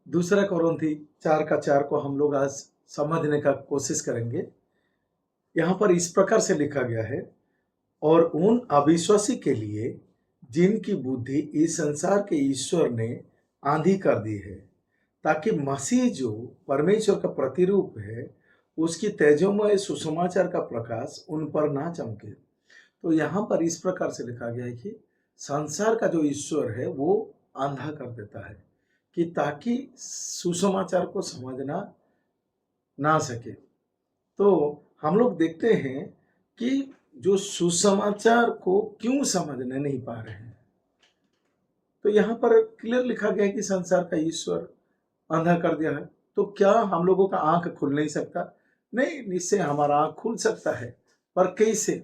दूसरा कोरिन्थी 4:4 को हम लोग आज समझने का कोशिश करेंगे। यहाँ पर इस प्रकार से लिखा गया है, और उन अविश्वासी के लिए जिनकी बुद्धि इस संसार के ईश्वर ने आंधी कर दी है, ताकि मसीह जो परमेश्वर का प्रतिरूप है उसकी तेजोमय सुसमाचार का प्रकाश उन पर ना चमके। तो यहाँ पर इस प्रकार से लिखा गया है कि संसार का जो ईश्वर है वो आंधा कर देता है कि ताकि सुसमाचार को समझना ना सके। तो हम लोग देखते हैं कि जो सुसमाचार को क्यों समझने नहीं पा रहे हैं। तो यहाँ पर क्लियर लिखा गया है कि संसार का ईश्वर अंधा कर दिया है। तो क्या हम लोगों का आंख खुल नहीं सकता? नहीं, निश्चय हमारा आंख खुल सकता है, पर कैसे?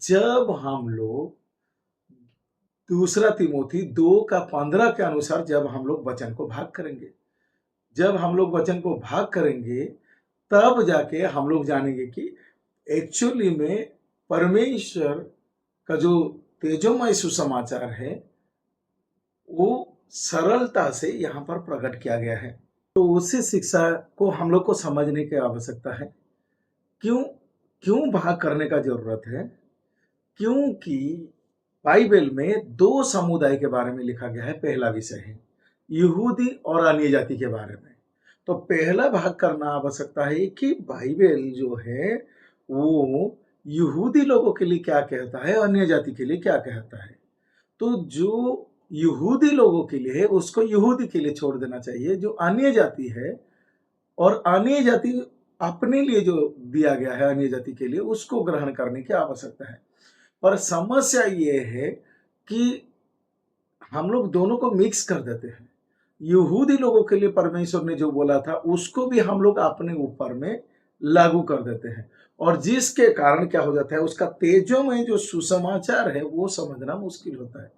जब हम लोग दूसरा तिमोथी 2:15 के अनुसार जब हम लोग वचन को भाग करेंगे, जब हम लोग वचन को भाग करेंगे तब जाके हम लोग जानेंगे कि एक्चुअली में परमेश्वर का जो तेजोमय सुसमाचार है वो सरलता से यहाँ पर प्रकट किया गया है। तो उसी शिक्षा को हम लोग को समझने की आवश्यकता है। क्यों भाग करने का जरूरत है? क्योंकि बाइबल में 2 समुदाय के बारे में लिखा गया है। पहला विषय है यहूदी और अन्य जाति के बारे में। तो पहला भाग करना आवश्यकता है कि बाइबल जो है वो यहूदी लोगों के लिए क्या कहता है, अन्य जाति के लिए क्या कहता है। तो जो यहूदी लोगों के लिए है उसको यहूदी के लिए छोड़ देना चाहिए। जो अन्य जाति है और अन्य जाति अपने लिए जो दिया गया है अन्य जाति के लिए उसको ग्रहण करने की आवश्यकता है। पर समस्या ये है कि हम लोग दोनों को मिक्स कर देते हैं। यहूदी लोगों के लिए परमेश्वर ने जो बोला था उसको भी हम लोग अपने ऊपर में लागू कर देते हैं, और जिसके कारण क्या हो जाता है, उसका तेजों में जो सुसमाचार है वो समझना मुश्किल होता है।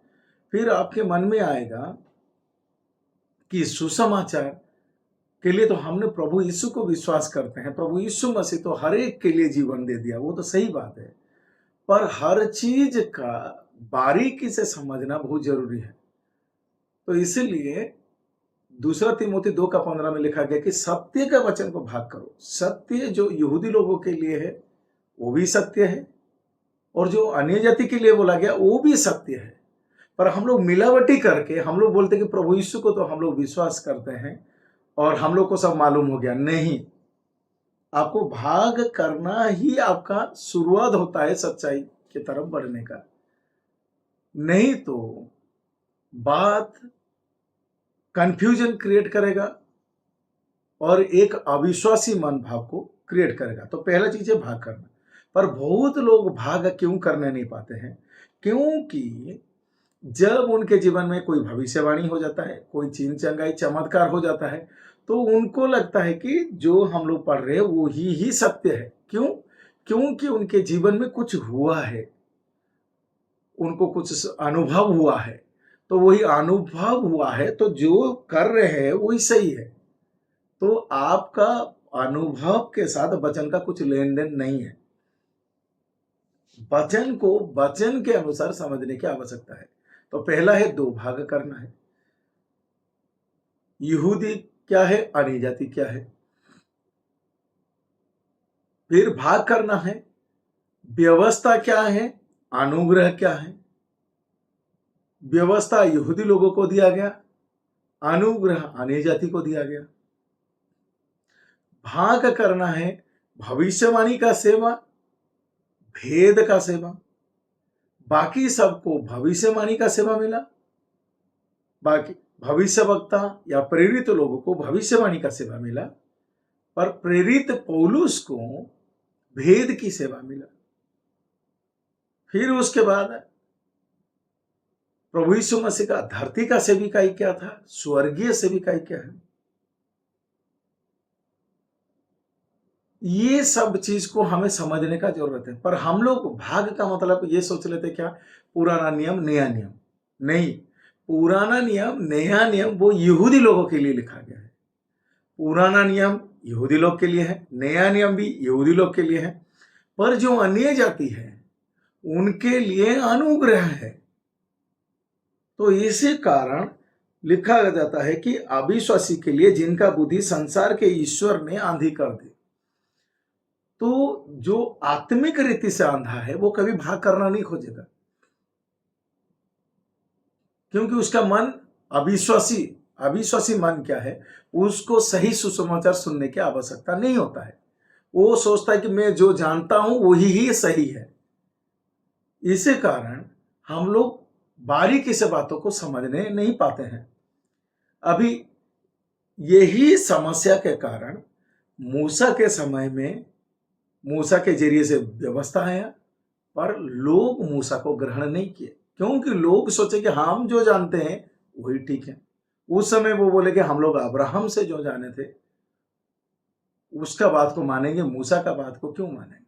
फिर आपके मन में आएगा कि सुसमाचार के लिए तो हमने प्रभु यीशु को विश्वास करते हैं, प्रभु यीशु मसीह तो हर एक के लिए जीवन दे दिया, वो तो सही बात है, पर हर चीज का बारीकी से समझना बहुत जरूरी है। तो इसीलिए दूसरा तिमोथी 2:15 में लिखा गया कि सत्य के वचन को भाग करो। सत्य जो यहूदी लोगों के लिए है वो भी सत्य है, और जो अन्य जाति के लिए बोला गया वो भी सत्य है। पर हम लोग मिलावटी करके हम लोग बोलते हैं कि प्रभु यीशु को तो हम लोग विश्वास करते हैं और हम लोग को सब मालूम हो गया। नहीं, आपको भाग करना ही आपका शुरुआत होता है सच्चाई की तरफ बढ़ने का। नहीं तो बात कंफ्यूजन क्रिएट करेगा और एक अविश्वासी मन भाव को क्रिएट करेगा। तो पहला चीज है भाग करना। पर बहुत लोग भाग क्यों करने नहीं पाते हैं? क्योंकि जब उनके जीवन में कोई भविष्यवाणी हो जाता है, कोई चीन चंगाई चमत्कार हो जाता है, तो उनको लगता है कि जो हम लोग पढ़ रहे हैं वो ही सत्य है। क्यों? क्योंकि उनके जीवन में कुछ हुआ है, उनको कुछ अनुभव हुआ है। तो वही अनुभव हुआ है तो जो कर रहे हैं वही सही है। तो आपका अनुभव के साथ वचन का कुछ लेन देन नहीं है। वचन को वचन के अनुसार समझने की आवश्यकता है। तो पहला है 2 भाग करना है। यहूदी क्या है, अन्य जाति क्या है। फिर भाग करना है, व्यवस्था क्या है, अनुग्रह क्या है। व्यवस्था यहूदी लोगों को दिया गया, अनुग्रह अन्य जाति को दिया गया। भाग करना है, भविष्यवाणी का सेवा, भेद का सेवा। बाकी सबको भविष्यवाणी का सेवा मिला, बाकी भविष्यवक्ता या प्रेरित लोगों को भविष्यवाणी का सेवा मिला, पर प्रेरित पौलुस को भेद की सेवा मिला। फिर उसके बाद प्रभु यीशु मसीह का धरती का सेविकाई क्या था, स्वर्गीय सेविकाई क्या है। ये सब चीज को हमें समझने का जरूरत है। पर हम लोग भाग का मतलब ये सोच लेते क्या, पुराना नियम नया नियम। नहीं, पुराना नियम नया नियम वो यहूदी लोगों के लिए लिखा गया है। पुराना नियम यहूदी लोग के लिए है, नया नियम भी यहूदी लोग के लिए है। पर जो अन्य जाति है उनके लिए अनुग्रह है। तो इसी कारण लिखा जाता है कि अविश्वासी के लिए जिनका बुद्धि संसार के ईश्वर ने आंधी कर दी। तो जो आत्मिक रीति से अंधा है वो कभी भाग करना नहीं खोजेगा, क्योंकि उसका मन अविश्वासी अविश्वासी मन क्या है, उसको सही सुसमाचार सुनने की आवश्यकता नहीं होता है। वो सोचता है कि मैं जो जानता हूं वही ही सही है। इसी कारण हम लोग बारीकी से बातों को समझने नहीं पाते हैं। अभी यही समस्या के कारण मूसा के समय में मूसा के जरिए से व्यवस्था आया, पर लोग मूसा को ग्रहण नहीं किए, क्योंकि लोग सोचे कि हम जो जानते हैं वही ठीक है। उस समय वो बोले कि हम लोग अब्राहम से जो जाने थे उसका बात को मानेंगे, मूसा का बात को क्यों मानेंगे।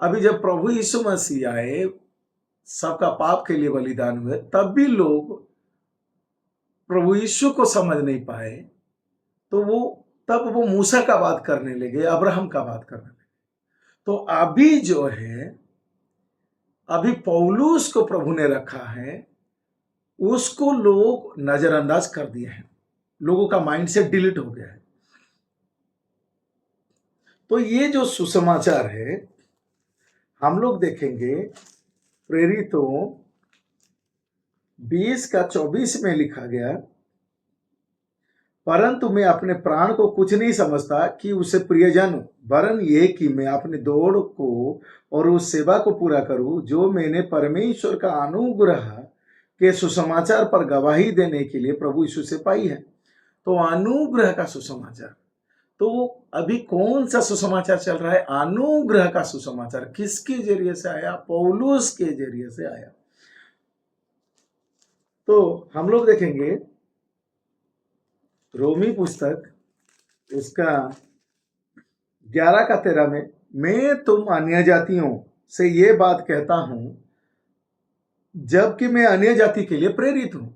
अभी जब प्रभु यीशु मसीह आए, सबका पाप के लिए बलिदान हुए, तब भी लोग प्रभु यीशु को समझ नहीं पाए, तो तब वो मूसा का बात करने लगे, अब्राहम का बात करने लगे। तो अभी जो है, अभी पौलुस को प्रभु ने रखा है, उसको लोग नजरअंदाज कर दिए हैं, लोगों का माइंड से डिलीट हो गया है। तो ये जो सुसमाचार है, हम लोग देखेंगे प्रेरितों 20:24 में लिखा गया, परंतु मैं अपने प्राण को कुछ नहीं समझता कि उसे प्रियजन हूं, वरन ये कि मैं अपनी दौड़ को और उस सेवा को पूरा करूं जो मैंने परमेश्वर का अनुग्रह के सुसमाचार पर गवाही देने के लिए प्रभु यीशु से पाई है। तो अनुग्रह का सुसमाचार, तो अभी कौन सा सुसमाचार चल रहा है? अनुग्रह का सुसमाचार। किसके जरिए से आया? पौलुस के जरिए से आया। तो हम लोग देखेंगे रोमी पुस्तक उसका 11:13 में, मैं तुम अन्य जातियों से ये बात कहता हूं जबकि मैं अन्य जाति के लिए प्रेरित हूं।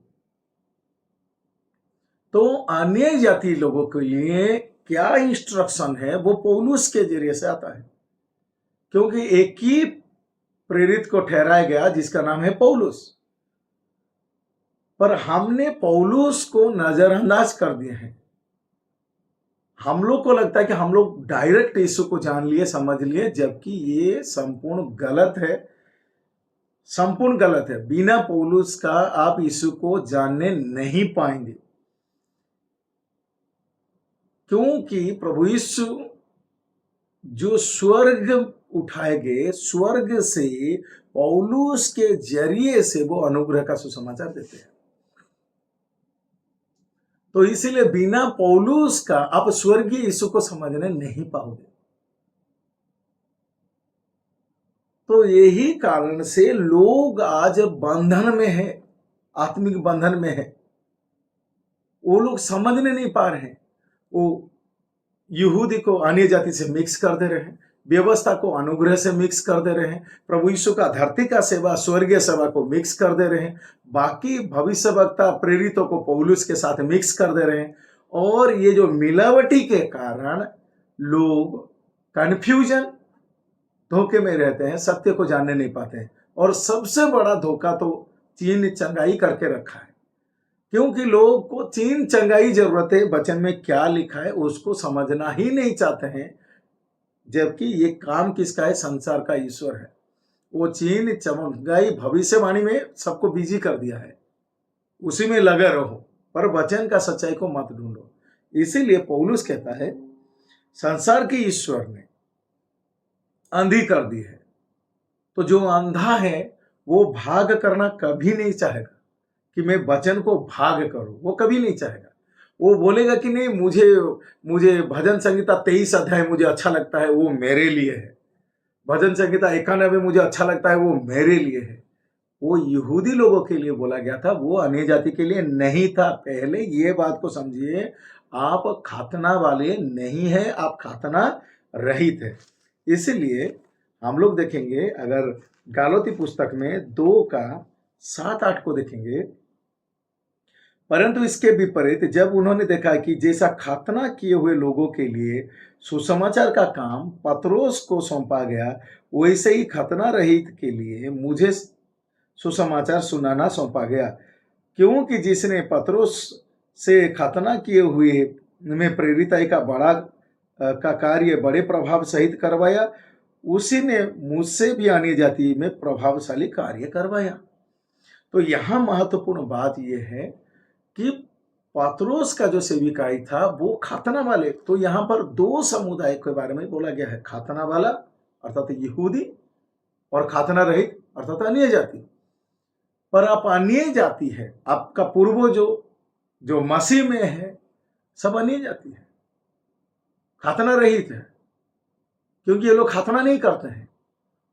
तो अन्य जाति लोगों के लिए क्या इंस्ट्रक्शन है, वो पौलुस के जरिए से आता है, क्योंकि एक ही प्रेरित को ठहराया गया जिसका नाम है पौलुस, पर हमने पौलुस को नजरअंदाज कर दिए हैं। हम लोग को लगता है कि हम लोग डायरेक्ट यीशु को जान लिए, समझ लिए, जबकि ये संपूर्ण गलत है, संपूर्ण गलत है। बिना पौलुस का आप यीशु को जानने नहीं पाएंगे, क्योंकि प्रभु यीशु जो स्वर्ग उठाए गए, स्वर्ग से पौलुस के जरिए से वो अनुग्रह का सुसमाचार देते हैं। तो इसीलिए बिना पौलुस का आप स्वर्गीय यीशु को समझने नहीं पाओगे। तो यही कारण से लोग आज बंधन में है, आत्मिक बंधन में है। वो लोग समझने नहीं पा रहे हैं। वो यहूदी को अन्य जाति से मिक्स कर दे रहे हैं, व्यवस्था को अनुग्रह से मिक्स कर दे रहे हैं, प्रभु यीशु का धरती का सेवा स्वर्गीय सेवा को मिक्स कर दे रहे हैं, बाकी भविष्यवक्ता प्रेरितों को पौलुस के साथ मिक्स कर दे रहे हैं। और ये जो मिलावटी के कारण लोग कंफ्यूजन, धोखे में रहते हैं, सत्य को जानने नहीं पाते हैं। और सबसे बड़ा धोखा तो चीन चंगाई करके रखा है, क्योंकि लोग को चीन चंगाई जरूरत है, वचन में क्या लिखा है उसको समझना ही नहीं चाहते हैं, जबकि ये काम किसका है? संसार का ईश्वर है। वो चीन चंगाई भविष्यवाणी में सबको बिजी कर दिया है, उसी में लगे रहो, पर वचन का सच्चाई को मत ढूंढो। इसीलिए पौलुस कहता है संसार के ईश्वर ने अंधी कर दी है, तो जो अंधा है वो भाग करना कभी नहीं चाहेगा कि मैं वचन को भाग करूं, वो कभी नहीं चाहेगा। वो बोलेगा कि नहीं, मुझे भजन संहिता 23 अध्याय मुझे अच्छा लगता है, वो मेरे लिए है। भजन संहिता 91 मुझे अच्छा लगता है, वो मेरे लिए है। वो यहूदी लोगों के लिए बोला गया था, वो अन्य जाति के लिए नहीं था। पहले ये बात को समझिए, आप खातना वाले नहीं है, आप खातना रहित है। इसलिए हम लोग देखेंगे, अगर गालाती पुस्तक में 2:7-8 को देखेंगे, परंतु इसके विपरीत जब उन्होंने देखा कि जैसा खातना किए हुए लोगों के लिए सुसमाचार का काम पत्रोस को सौंपा गया, वैसे ही खतना रहित के लिए मुझे सुसमाचार सुनाना सौंपा गया। क्योंकि जिसने पतरस से खतना किए हुए में प्रेरिताई का का कार्य बड़े प्रभाव सहित करवाया, उसी ने मुझसे भी अन्य जाति में प्रभावशाली कार्य करवाया। तो यहाँ महत्वपूर्ण बात यह है कि पतरस का जो सेविकाई था वो खतना वाले, तो यहाँ पर दो समुदाय के बारे में बोला गया है, खतना वाला अर्थात यहूदी और खतना रहित अर्थात अन्य जाति। पर आप अन्य जाति है, आपका पूर्वज जो मसीह में है सब अन्य जाति है, खतना रहित है, क्योंकि ये लोग खतना नहीं करते हैं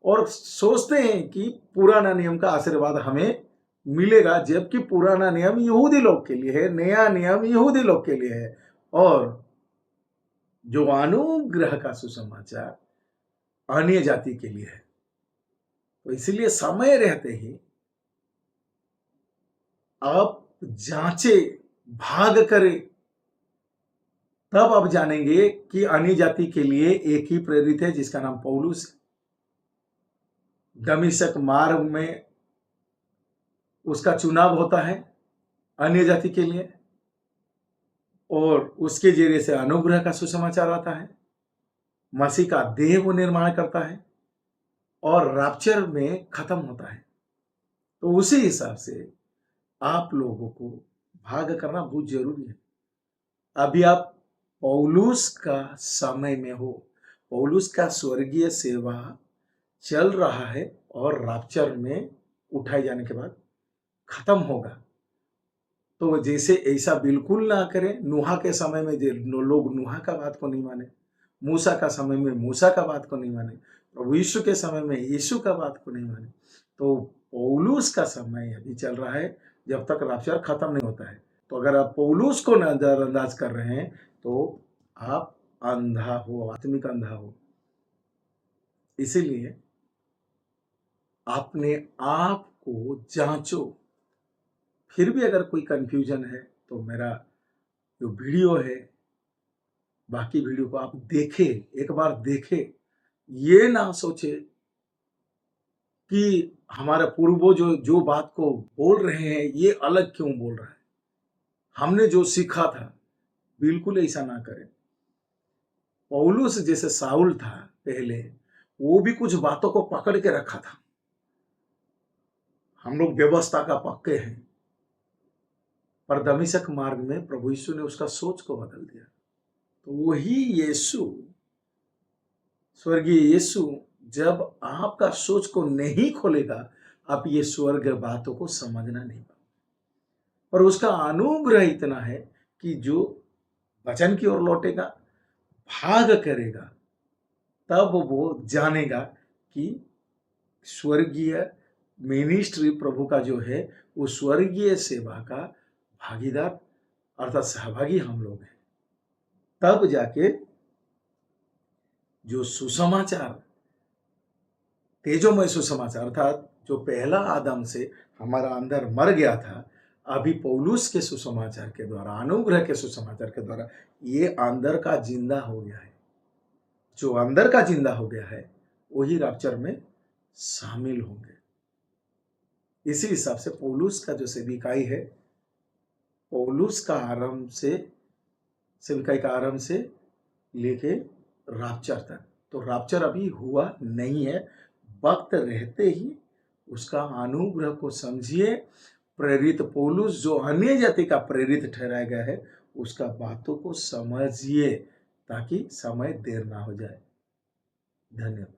और सोचते हैं कि पुराना नियम का आशीर्वाद हमें मिलेगा, जबकि पुराना नियम यहूदी लोग के लिए है, नया नियम यहूदी लोग के लिए है, और जो अनुग्रह का सुसमाचार अन्य जाति के लिए है। तो इसलिए समय रहते ही आप जांचे, भाग करें, तब आप जानेंगे कि अन्य जाति के लिए एक ही प्रेरित है जिसका नाम पौलुस है। दमिश्क मार्ग में उसका चुनाव होता है अन्य जाति के लिए, और उसके जरिए से अनुग्रह का सुसमाचार आता है, मसीह का देह वो निर्माण करता है और रैप्चर में खत्म होता है। तो उसी हिसाब से आप लोगों को भाग करना बहुत जरूरी है। अभी आप पौलुस का समय में हो, पौलुस का स्वर्गीय सेवा चल रहा है और रैप्चर में उठाए जाने के बाद खत्म होगा। तो जैसे ऐसा बिल्कुल ना करें। नूहा के समय में जो लोग नूहा का बात को नहीं माने, मूसा का समय में मूसा का बात को नहीं माने, प्रभु यीशु के समय में यीशु का बात को नहीं माने, तो पौलुस का समय अभी चल रहा है जब तक रैप्चर खत्म नहीं होता है। तो अगर आप पौलुस को नजरअंदाज कर रहे हैं तो आप अंधा हो, आत्मिक अंधा हो। इसीलिए अपने आप को जांचो। फिर भी अगर कोई कंफ्यूजन है तो मेरा जो वीडियो है, बाकी वीडियो को आप देखें, एक बार देखें। ये ना सोचे कि हमारे पूर्वज जो बात को बोल रहे हैं ये अलग क्यों बोल रहा है, हमने जो सीखा था, बिल्कुल ऐसा ना करें। पौलुस जैसे साउल था पहले, वो भी कुछ बातों को पकड़ के रखा था। हम लोग व्यवस्था का पक्के हैं, पर दमिश्क मार्ग में प्रभु यीशु ने उसका सोच को बदल दिया। तो वही यीशु, स्वर्गीय यीशु, जब आपका सोच को नहीं खोलेगा, आप ये स्वर्ग बातों को समझना नहीं पाओगे। पर उसका अनुग्रह इतना है कि जो वचन की ओर लौटेगा, भाग करेगा, तब वो जानेगा कि स्वर्गीय मिनिस्ट्री प्रभु का जो है वो स्वर्गीय सेवा का भागीदार अर्थात सहभागी हम लोग हैं। तब जाके जो सुसमाचार, तेजोमय सुसमाचार, अर्थात जो पहला आदम से हमारा अंदर मर गया था, अभी पौलुस के सुसमाचार के द्वारा, अनुग्रह के सुसमाचार के द्वारा ये अंदर का जिंदा हो गया है। जो अंदर का जिंदा हो गया है वही रैप्चर में शामिल होंगे। इसी हिसाब से पौलुस का जो सेविकाई है, पौलुस का आरंभ से, सेविकाई का आरंभ से लेके रैप्चर तक, तो रैप्चर अभी हुआ नहीं है। वक्त रहते ही उसका अनुग्रह को समझिए। प्रेरित पौलुस जो अन्य जाति का प्रेरित ठहराया गया है, उसका बातों को समझिए ताकि समय देर ना हो जाए। धन्यवाद।